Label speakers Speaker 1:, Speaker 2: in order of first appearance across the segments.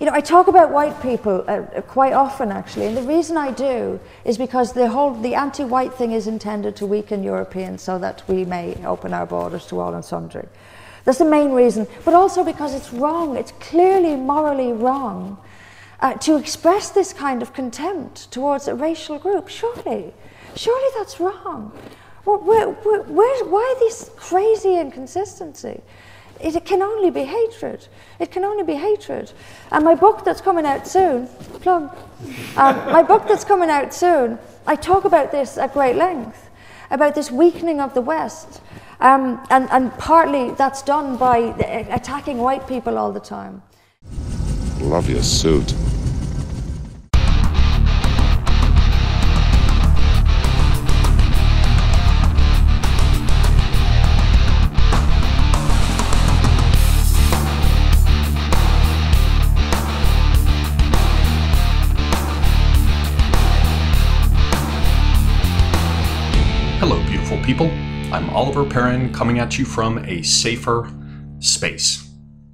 Speaker 1: You know, I talk about white people quite often, actually, and the reason I do is because the anti-white thing is intended to weaken Europeans so that we may open our borders to all and sundry. That's the main reason, but also because it's wrong. It's clearly morally wrong to express this kind of contempt towards a racial group. Surely that's wrong. Why this crazy inconsistency? It can only be hatred. It can only be hatred. And my book that's coming out soon, my book that's coming out soon, I talk about this at great length, about this weakening of the West. And partly that's done by attacking white people all the time.
Speaker 2: Love your suit.
Speaker 3: Hello, beautiful people. I'm Oliver Perrin, coming at you from a safer space.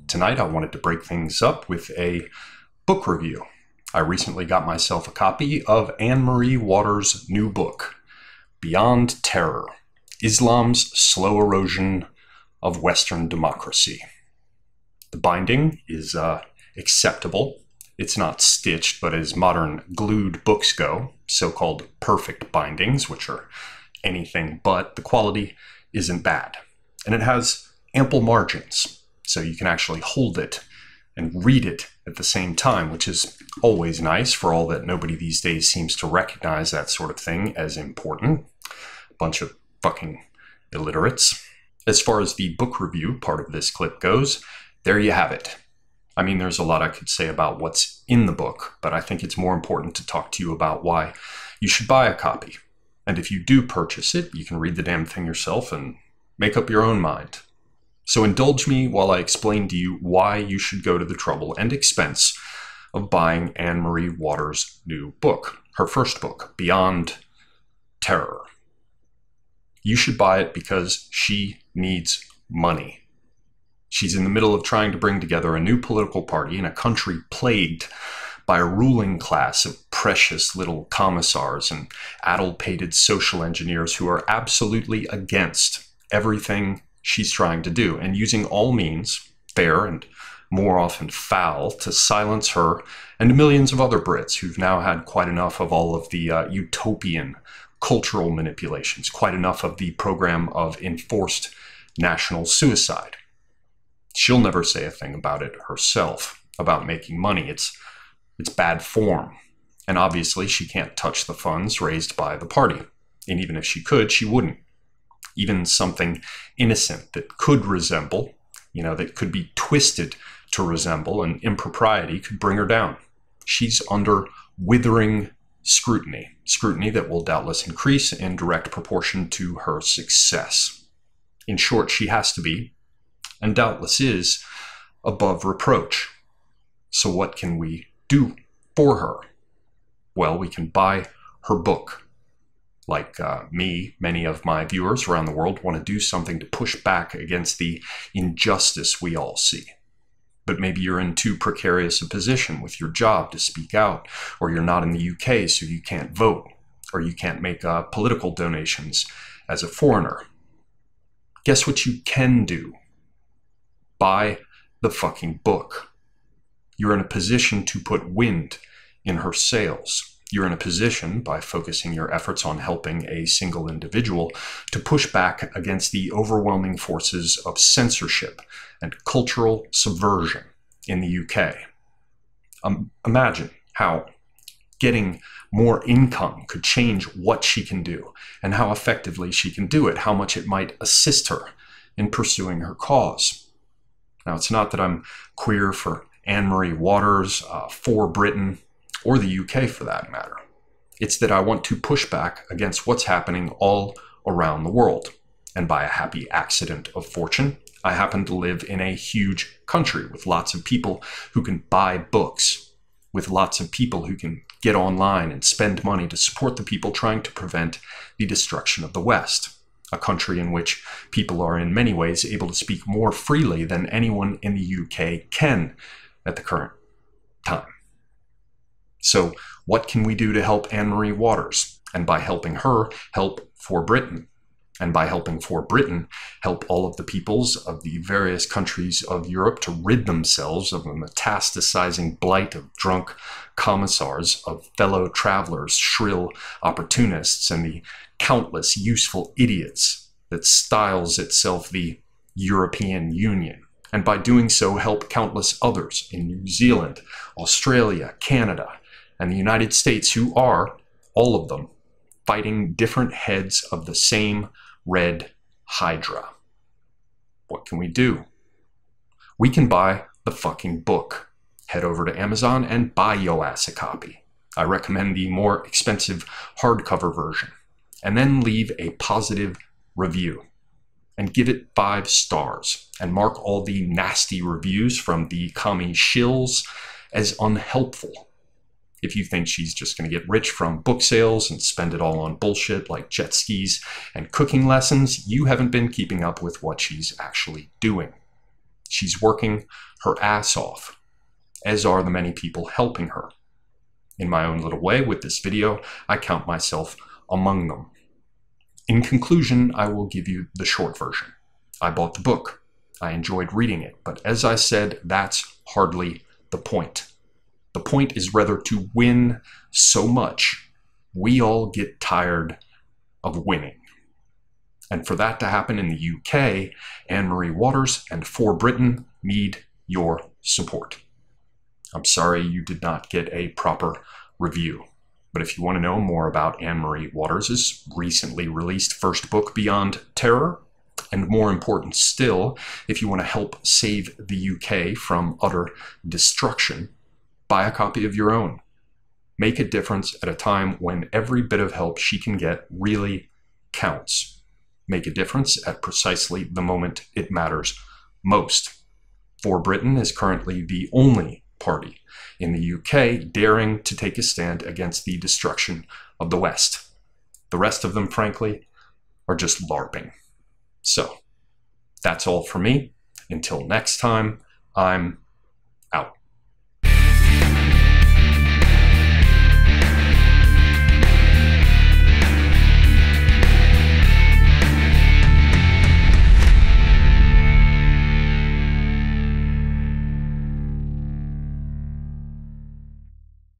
Speaker 3: Tonight, I wanted to break things up with a book review. I recently got myself a copy of Anne-Marie Waters' new book, Beyond Terror: Islam's Slow Erosion of Western Democracy. The binding is acceptable. It's not stitched, but as modern glued books go, so-called perfect bindings, which are anything but, the quality isn't bad. And it has ample margins, so you can actually hold it and read it at the same time, which is always nice, for all that nobody these days seems to recognize that sort of thing as important. A bunch of fucking illiterates. As far as the book review part of this clip goes, there you have it. I mean, there's a lot I could say about what's in the book, but I think it's more important to talk to you about why you should buy a copy. And if you do purchase it, you can read the damn thing yourself and make up your own mind. So indulge me while I explain to you why you should go to the trouble and expense of buying Anne-Marie Waters' new book, her first book, Beyond Terror. You should buy it because she needs money. She's in the middle of trying to bring together a new political party in a country plagued by a ruling class of precious little commissars and addle-pated social engineers who are absolutely against everything she's trying to do, and using all means, fair and more often foul, to silence her and millions of other Brits who've now had quite enough of all of the utopian cultural manipulations, quite enough of the program of enforced national suicide. She'll never say a thing about it herself, about making money. It's bad form. And obviously she can't touch the funds raised by the party. And even if she could, she wouldn't. Even something innocent that could resemble, that could be twisted to resemble an impropriety could bring her down. She's under withering scrutiny. Scrutiny that will doubtless increase in direct proportion to her success. In short, she has to be, and doubtless is, above reproach. So what can we do for her? Well, we can buy her book. Like me, many of my viewers around the world want to do something to push back against the injustice we all see. But maybe you're in too precarious a position with your job to speak out, or you're not in the UK so you can't vote, or you can't make political donations as a foreigner. Guess what you can do? Buy the fucking book. You're in a position to put wind in her sails. You're in a position, by focusing your efforts on helping a single individual, to push back against the overwhelming forces of censorship and cultural subversion in the UK. Imagine how getting more income could change what she can do and how effectively she can do it, how much it might assist her in pursuing her cause. Now, it's not that I'm queer for Anne-Marie Waters, for Britain, or the UK for that matter. It's that I want to push back against what's happening all around the world. And by a happy accident of fortune, I happen to live in a huge country with lots of people who can buy books, with lots of people who can get online and spend money to support the people trying to prevent the destruction of the West. A country in which people are in many ways able to speak more freely than anyone in the UK can at the current time. So what can we do to help Anne-Marie Waters? And by helping her, help For Britain. And by helping For Britain, help all of the peoples of the various countries of Europe to rid themselves of the metastasizing blight of drunk commissars, of fellow travelers, shrill opportunists, and the countless useful idiots that styles itself the European Union. And by doing so, help countless others in New Zealand, Australia, Canada, and the United States who are, all of them, fighting different heads of the same red hydra. What can we do? We can buy the fucking book. Head over to Amazon and buy your ass a copy. I recommend the more expensive hardcover version. And then leave a positive review. And give it 5 stars. And mark all the nasty reviews from the commie shills as unhelpful. If you think she's just going to get rich from book sales and spend it all on bullshit like jet skis and cooking lessons, you haven't been keeping up with what she's actually doing. She's working her ass off, as are the many people helping her. In my own little way, with this video, I count myself among them. In conclusion, I will give you the short version. I bought the book. I enjoyed reading it, but as I said, that's hardly the point. The point is rather to win so much, we all get tired of winning. And for that to happen in the UK, Anne-Marie Waters and For Britain need your support. I'm sorry you did not get a proper review. But if you want to know more about Anne-Marie Waters' recently released first book, Beyond Terror, and more important still, if you want to help save the UK from utter destruction, buy a copy of your own. Make a difference at a time when every bit of help she can get really counts. Make a difference at precisely the moment it matters most. For Britain is currently the only party in the UK daring to take a stand against the destruction of the West. The rest of them, frankly, are just LARPing. So, that's all for me. Until next time, I'm